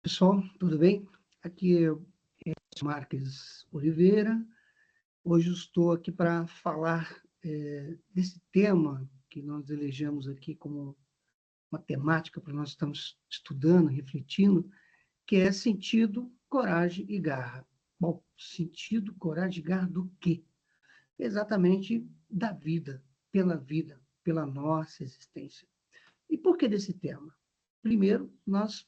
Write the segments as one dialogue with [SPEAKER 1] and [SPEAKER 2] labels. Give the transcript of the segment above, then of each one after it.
[SPEAKER 1] Pessoal, tudo bem? Aqui é o Marques Oliveira. Hoje eu estou aqui para falar desse tema que nós elegemos aqui como uma temática para nós estamos estudando, refletindo, que é sentido, coragem e garra. Bom, sentido, coragem e garra do quê? Exatamente da vida, pela nossa existência. E por que desse tema? Primeiro, nós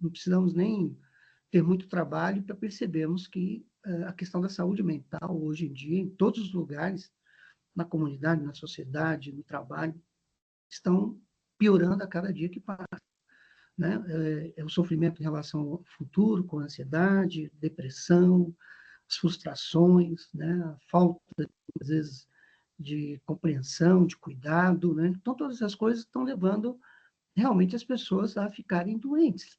[SPEAKER 1] não precisamos nem ter muito trabalho para percebermos que a questão da saúde mental, hoje em dia, em todos os lugares, na comunidade, na sociedade, no trabalho, estão piorando a cada dia que passa. Né? É o sofrimento em relação ao futuro, com ansiedade, depressão, as frustrações, né? A falta, às vezes, de compreensão, de cuidado. Né? Então, todas essas coisas estão levando realmente as pessoas a ficarem doentes.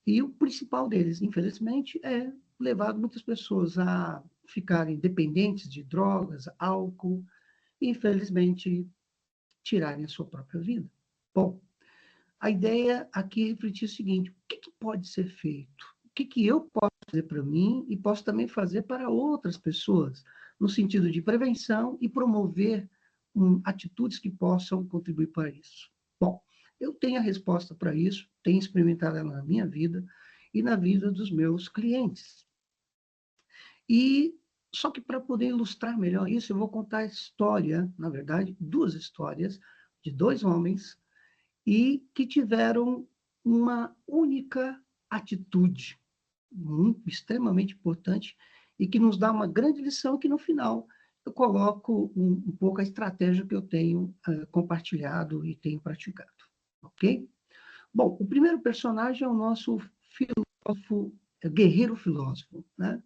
[SPEAKER 1] E o principal deles, infelizmente, é levado muitas pessoas a ficarem dependentes de drogas, álcool, e, infelizmente, tirarem a sua própria vida. Bom, a ideia aqui é refletir o seguinte: o que pode ser feito? O que eu posso fazer para mim e posso também fazer para outras pessoas, no sentido de prevenção e promover atitudes que possam contribuir para isso? Bom, eu tenho a resposta para isso, tenho experimentado ela na minha vida e na vida dos meus clientes. E só que para poder ilustrar melhor isso, eu vou contar a história, na verdade, duas histórias de dois homens e que tiveram uma única atitude, extremamente importante, e que nos dá uma grande lição que, no final, eu coloco um pouco a estratégia que eu tenho compartilhado e tenho praticado. Ok? Bom, o primeiro personagem é o nosso filósofo, guerreiro filósofo, né?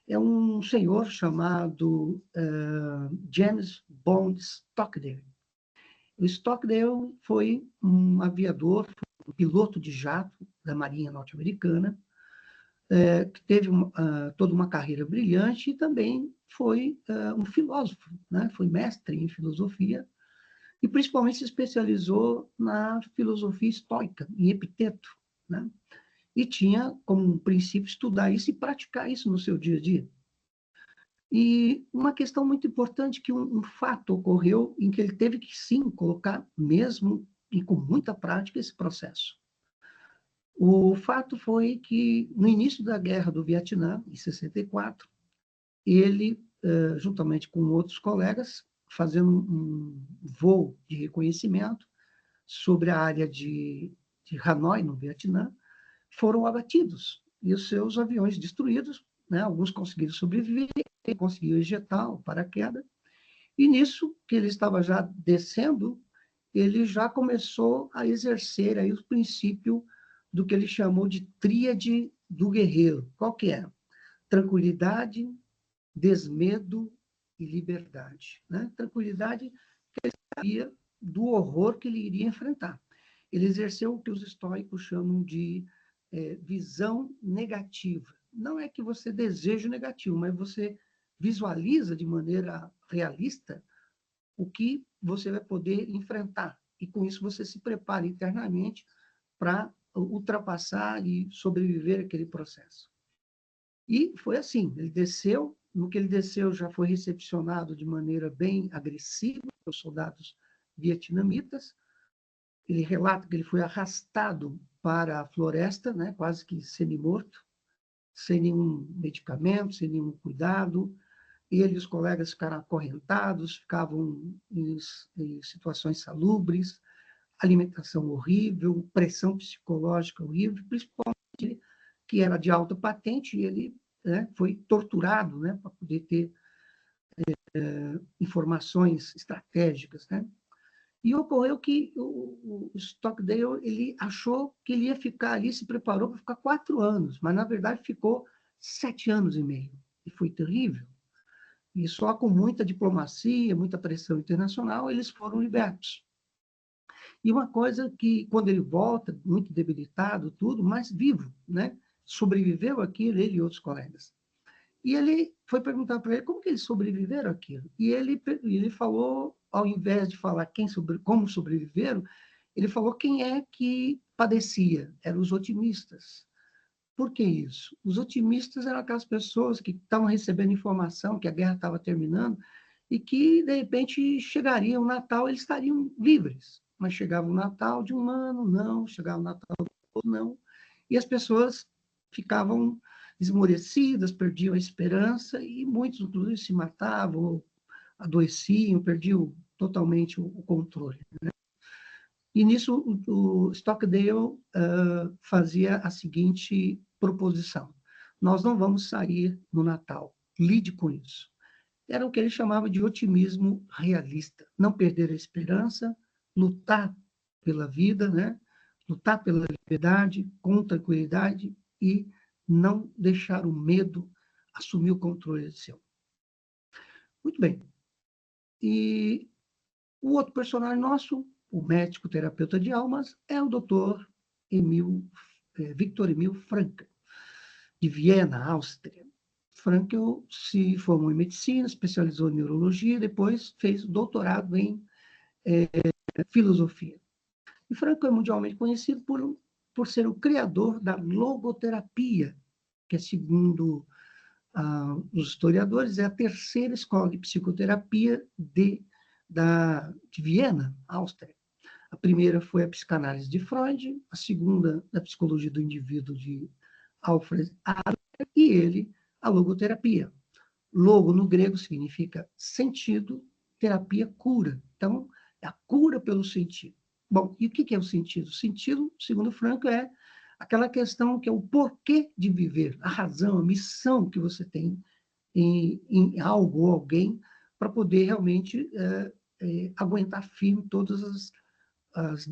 [SPEAKER 1] É um senhor chamado James Bond Stockdale. O Stockdale foi um aviador, um piloto de jato da Marinha Norte-Americana, que teve toda uma carreira brilhante e também foi um filósofo, né? Foi mestre em filosofia e principalmente se especializou na filosofia estoica, em Epiteto, né? E tinha como princípio estudar isso e praticar isso no seu dia a dia. E uma questão muito importante, que um fato ocorreu em que ele teve que, sim, colocar mesmo e com muita prática esse processo. O fato foi que, no início da Guerra do Vietnã, em 64, ele, juntamente com outros colegas, fazendo um voo de reconhecimento sobre a área de Hanoi, no Vietnã, foram abatidos e os seus aviões destruídos, né? Alguns conseguiram sobreviver, conseguiram ejetar o paraquedas, e nisso que ele estava já descendo, ele já começou a exercer aí o princípio do que ele chamou de tríade do guerreiro. Qual que é? Tranquilidade, desmedo e liberdade. Né? Tranquilidade, que ele sabia do horror que ele iria enfrentar. Ele exerceu o que os estoicos chamam de visão negativa. Não é que você deseja o negativo, mas você visualiza de maneira realista o que você vai poder enfrentar. E com isso você se prepara internamente para ultrapassar e sobreviver àquele processo. E foi assim, ele desceu, no que ele desceu já foi recepcionado de maneira bem agressiva pelos soldados vietnamitas. Ele relata que ele foi arrastado para a floresta, né, quase que semi-morto, sem nenhum medicamento, sem nenhum cuidado. Ele e os colegas ficaram acorrentados, ficavam em situações salubres, alimentação horrível, pressão psicológica horrível, principalmente que era de alta patente, e ele, né, foi torturado, né, para poder ter informações estratégicas. Né? E ocorreu que o Stockdale ele achou que ele ia ficar ali, se preparou para ficar 4 anos, mas, na verdade, ficou 7 anos e meio. E foi terrível. E só com muita diplomacia, muita pressão internacional, eles foram libertos. E uma coisa que, quando ele volta, muito debilitado, tudo, mas vivo, né? Sobreviveu aquilo, ele e outros colegas. E ele foi perguntar para ele como que eles sobreviveram àquilo. E ele falou, ao invés de falar como sobreviveram, ele falou quem é que padecia eram os otimistas. Por que isso? Os otimistas eram aquelas pessoas que estavam recebendo informação que a guerra estava terminando e que, de repente, chegaria o Natal, eles estariam livres. Mas chegava o Natal de um ano, não, chegava o Natal do outro, não. E as pessoas ficavam esmorecidas, perdiam a esperança e muitos, inclusive, se matavam, adoeciam, perdiam totalmente o controle. E nisso o Stockdale fazia a seguinte proposição: nós não vamos sair no Natal, lide com isso. Era o que ele chamava de otimismo realista, não perder a esperança, lutar pela vida, né? Lutar pela liberdade, com tranquilidade e não deixar o medo assumir o controle de seu. Muito bem. E o outro personagem nosso, o médico terapeuta de almas, é o Dr. Viktor Emil Frankl, de Viena, Áustria. Frankl se formou em medicina, especializou em neurologia, depois fez doutorado em filosofia. E Frankl é mundialmente conhecido por ser o criador da logoterapia, que é, segundo os historiadores, é a terceira escola de psicoterapia de Viena, Áustria. A primeira foi a psicanálise de Freud, a segunda, a psicologia do indivíduo de Alfred Adler, e ele, a logoterapia. Logo, no grego, significa sentido, terapia, cura. Então, é a cura pelo sentido. Bom, e o que é o sentido? O sentido, segundo Frankl, é aquela questão que é o porquê de viver, a razão, a missão que você tem em algo ou alguém para poder realmente aguentar firme todas as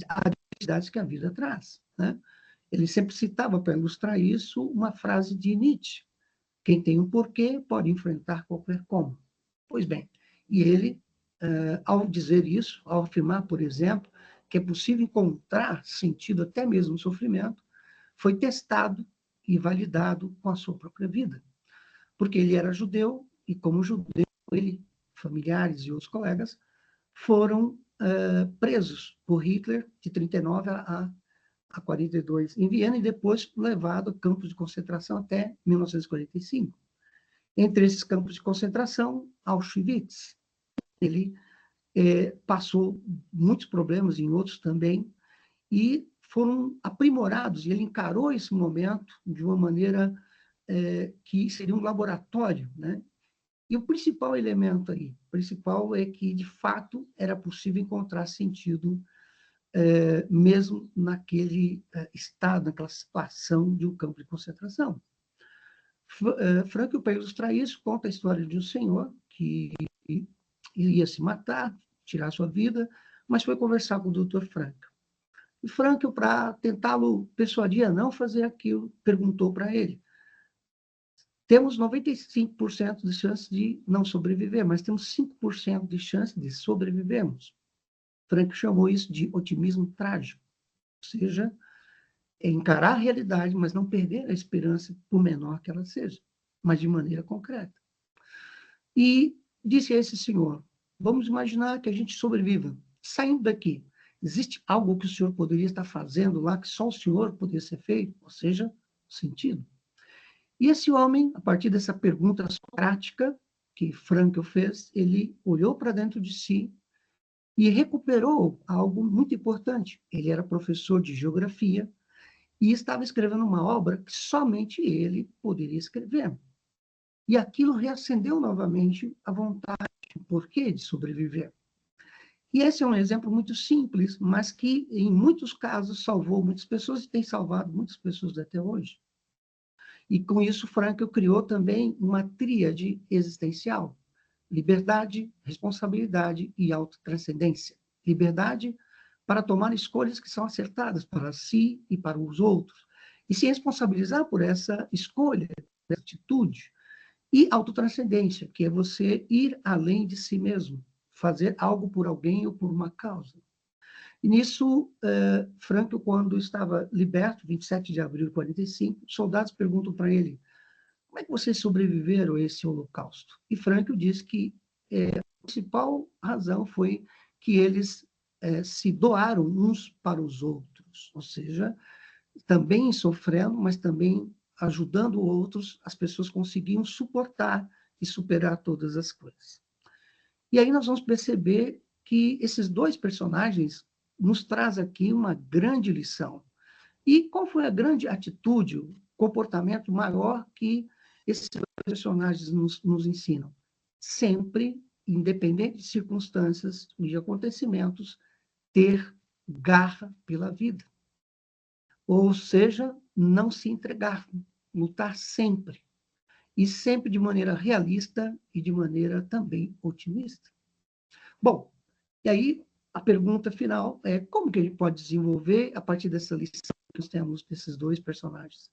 [SPEAKER 1] adversidades que a vida traz, né? Ele sempre citava, para ilustrar isso, uma frase de Nietzsche: quem tem um porquê pode enfrentar qualquer como. Pois bem, e ele, ao dizer isso, ao afirmar, por exemplo, que é possível encontrar sentido até mesmo no sofrimento, foi testado e validado com a sua própria vida. Porque ele era judeu, e como judeu, ele, familiares e outros colegas, foram presos por Hitler de 39 a 42 em Viena e depois levado a campos de concentração até 1945. Entre esses campos de concentração, Auschwitz. Ele passou muitos problemas, em outros também, e foram aprimorados, e ele encarou esse momento de uma maneira que seria um laboratório, né? E o principal elemento aí, o principal é que, de fato, era possível encontrar sentido mesmo naquele estado, naquela situação de um campo de concentração. Frankl, para ilustrar isso, conta a história de um senhor que ia se matar, tirar sua vida, mas foi conversar com o Dr. Frankl. E Frankl, para tentá-lo persuadir a não fazer aquilo, perguntou para ele: temos 95% de chance de não sobreviver, mas temos 5% de chance de sobrevivermos. Frankl chamou isso de otimismo trágico, ou seja, encarar a realidade, mas não perder a esperança, por menor que ela seja, mas de maneira concreta. E disse a esse senhor: vamos imaginar que a gente sobreviva. Saindo daqui, existe algo que o senhor poderia estar fazendo lá que só o senhor poderia ser feito? Ou seja, sentido. E esse homem, a partir dessa pergunta prática que Frankl fez, ele olhou para dentro de si e recuperou algo muito importante. Ele era professor de geografia e estava escrevendo uma obra que somente ele poderia escrever. E aquilo reacendeu novamente a vontade, o porquê de sobreviver. E esse é um exemplo muito simples, mas que, em muitos casos, salvou muitas pessoas e tem salvado muitas pessoas até hoje. E, com isso, Frankl criou também uma tríade existencial: liberdade, responsabilidade e autotranscendência. Liberdade para tomar escolhas que são acertadas para si e para os outros, e se responsabilizar por essa escolha, essa atitude. E autotranscendência, que é você ir além de si mesmo, fazer algo por alguém ou por uma causa. E nisso, Frankl, quando estava liberto, 27 de abril de 45, soldados perguntam para ele: como é que vocês sobreviveram a esse holocausto? E Frankl diz que a principal razão foi que eles se doaram uns para os outros. juntos, ou seja, também sofrendo, mas também ajudando outros, as pessoas conseguiam suportar e superar todas as coisas. E aí nós vamos perceber que esses dois personagens nos traz aqui uma grande lição. E qual foi a grande atitude, o comportamento maior que esses personagens nos ensinam? Sempre, independente de circunstâncias e de acontecimentos, ter garra pela vida. Ou seja, não se entregar, lutar sempre. E sempre de maneira realista e de maneira também otimista. Bom, e aí a pergunta final é como que a gente pode desenvolver, a partir dessa lição que nós temos desses dois personagens?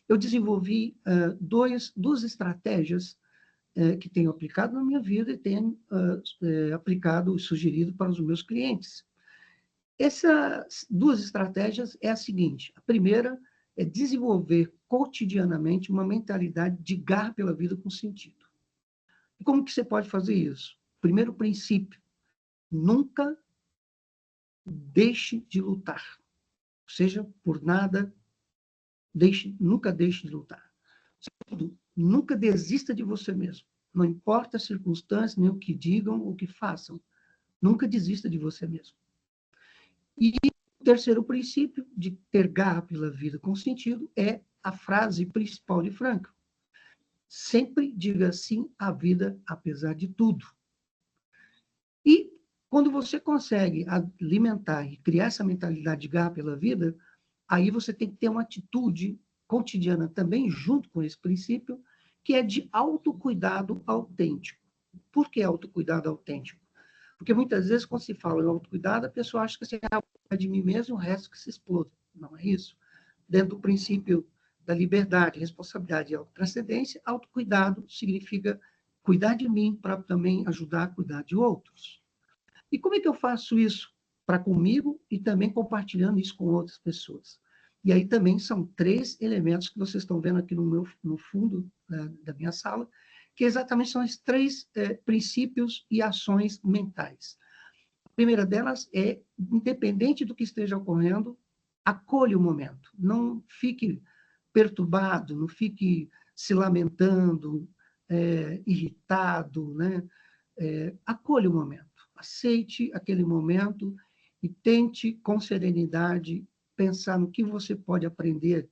[SPEAKER 1] Eu desenvolvi duas estratégias que tenho aplicado na minha vida e tenho aplicado e sugerido para os meus clientes. Essas duas estratégias é a seguinte: a primeira é desenvolver cotidianamente uma mentalidade de garra pela vida com sentido. E como que você pode fazer isso? Primeiro princípio: nunca deixe de lutar. Seja por nada, nunca deixe de lutar. Segundo, nunca desista de você mesmo. Não importa as circunstâncias, nem o que digam ou o que façam. Nunca desista de você mesmo. E o terceiro princípio de ter garra pela vida com sentido é a frase principal de Frankl. Sempre diga sim à vida, apesar de tudo. E quando você consegue alimentar e criar essa mentalidade de garra pela vida, aí você tem que ter uma atitude cotidiana também, junto com esse princípio, que é de autocuidado autêntico. Por que autocuidado autêntico? Porque muitas vezes, quando se fala em autocuidado, a pessoa acha que assim, é de mim mesmo, o resto que se exploda. Não é isso. Dentro do princípio da liberdade, responsabilidade e autotranscendência, autocuidado significa cuidar de mim para também ajudar a cuidar de outros. E como é que eu faço isso? Para comigo e também compartilhando isso com outras pessoas. E aí também são 3 elementos que vocês estão vendo aqui no fundo da minha sala, que exatamente são os 3 princípios e ações mentais. A primeira delas é, independente do que esteja ocorrendo, acolha o momento. Não fique perturbado, não fique se lamentando, irritado, né? Acolha o momento. Aceite aquele momento e tente, com serenidade, pensar no que você pode aprender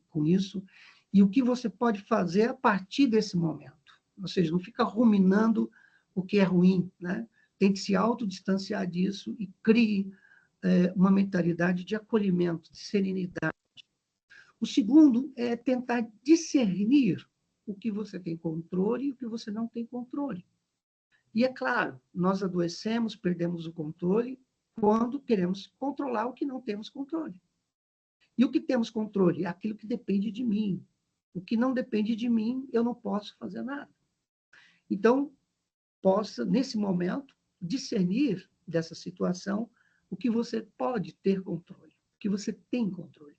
[SPEAKER 1] com isso e o que você pode fazer a partir desse momento. Ou seja, não fica ruminando o que é ruim, né? Tente se autodistanciar disso e crie uma mentalidade de acolhimento, de serenidade. O segundo é tentar discernir o que você tem controle e o que você não tem controle. E é claro, nós adoecemos, perdemos o controle quando queremos controlar o que não temos controle. E o que temos controle é aquilo que depende de mim. O que não depende de mim, eu não posso fazer nada. Então, possa, nesse momento, discernir dessa situação o que você pode ter controle, o que você tem controle.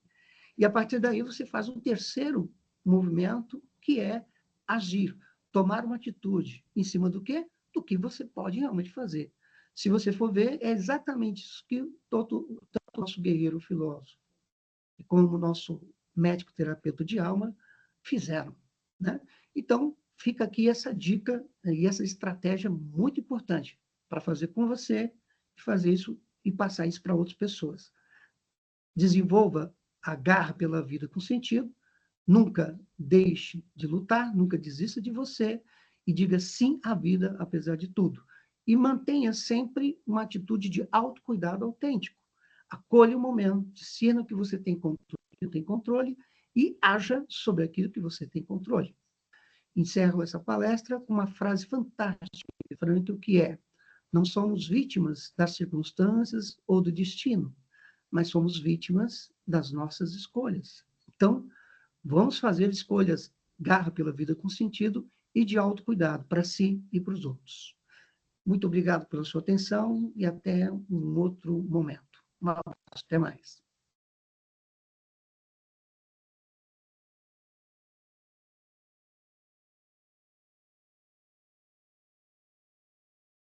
[SPEAKER 1] E, a partir daí, você faz um terceiro movimento, que é agir, tomar uma atitude. Em cima do quê? Do que você pode realmente fazer. Se você for ver, é exatamente isso que tanto o nosso guerreiro filósofo, como o nosso médico terapeuta de alma, fizeram. Né? Então, fica aqui essa dica e essa estratégia muito importante para fazer com você, fazer isso e passar isso para outras pessoas. Desenvolva a garra pela vida com sentido, nunca deixe de lutar, nunca desista de você e diga sim à vida, apesar de tudo. E mantenha sempre uma atitude de autocuidado autêntico. Acolha o momento, discerna o que você tem controle e haja sobre aquilo que você tem controle. Encerro essa palestra com uma frase fantástica de Frankl, que é: não somos vítimas das circunstâncias ou do destino, mas somos vítimas das nossas escolhas. Então, vamos fazer escolhas garra pela vida com sentido e de autocuidado para si e para os outros. Muito obrigado pela sua atenção e até um outro momento. Um abraço, até mais.